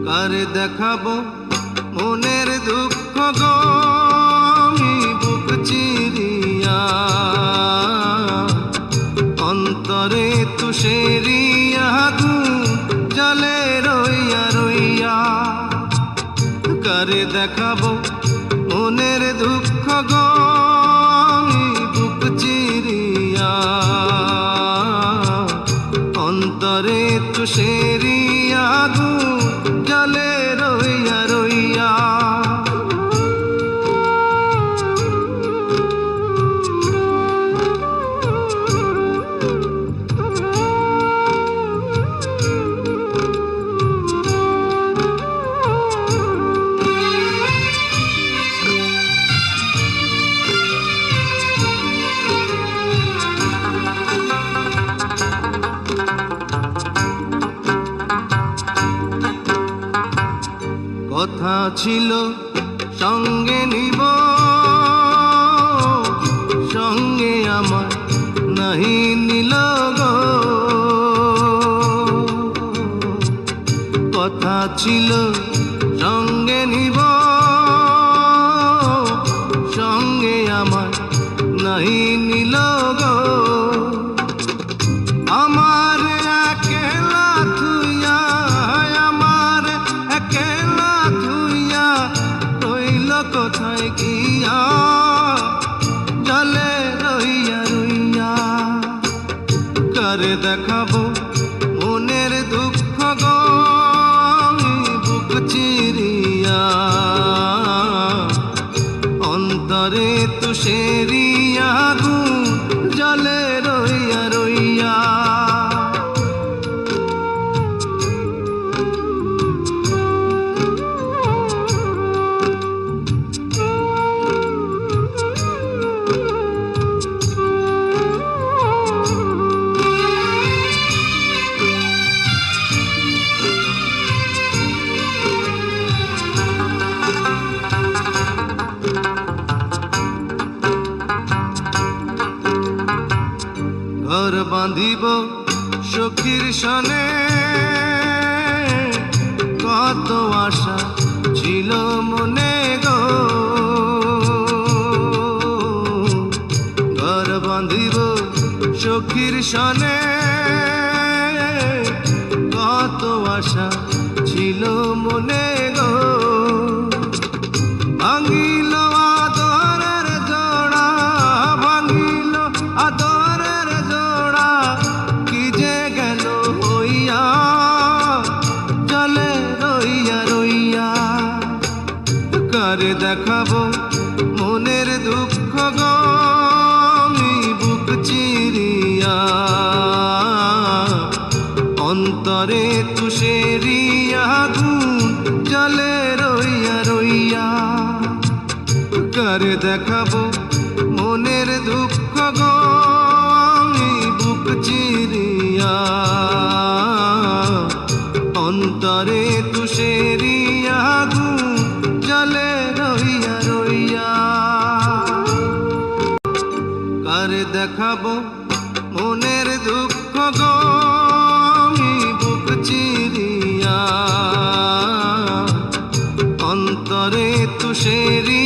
কারে দেখাবো মনের দুঃখ গো আমি বুক চিরিয়া, অন্তরে তুষেরি আগুন জ্বলে রইয়া রইয়া। কারে দেখাবো মনের দুঃখ গো আমি বুক চিরিয়া, অন্তরে তুষেরি আগুন জ্বলে রইয়া রইয়া। কথা ছিল সঙ্গে নিব, সঙ্গে আমার নাহি নিল গো। কথা ছিল সঙ্গে নিব, সঙ্গে আমার নাহি নিল গো। আমার একলা থুইয়া, আমার একলা থুইয়া রইল কোথায় গিয়া, জলে রইয়া রইয়া। কারে দেখাবো মনের দুঃখ গো আমি বুক চিরিয়া, অন্তরে তুষেরি আগুন জলে রইয়া রইয়া। ঘর বাঁধিব সখীর সনে, কত আশা ছিল মনে গো। ঘর বাঁধিব সখীর সনে, কত আশা ছিল মনে গো। ভাঙিল আদরের জোড়া, ভাঙিল আদরের জোড়া, কি যে গেল হইয়া, জলে রইয়া রইয়া। কারে দেখাবো মনের দুঃখ গো আমি বুক চিরিয়া, অন্তরে তুষেরি আগুন জলে রইয়া রইয়া। কারে দেখাবো মনের দুঃখ গো আমি বুক চিরিয়া, অন্তরে তুষেরি আগুন জলে রইয়া রইয়া। কারে দেখাবো মনের দুঃখ গো আমি বুক চিরিয়া, অন্তরে তুষেরি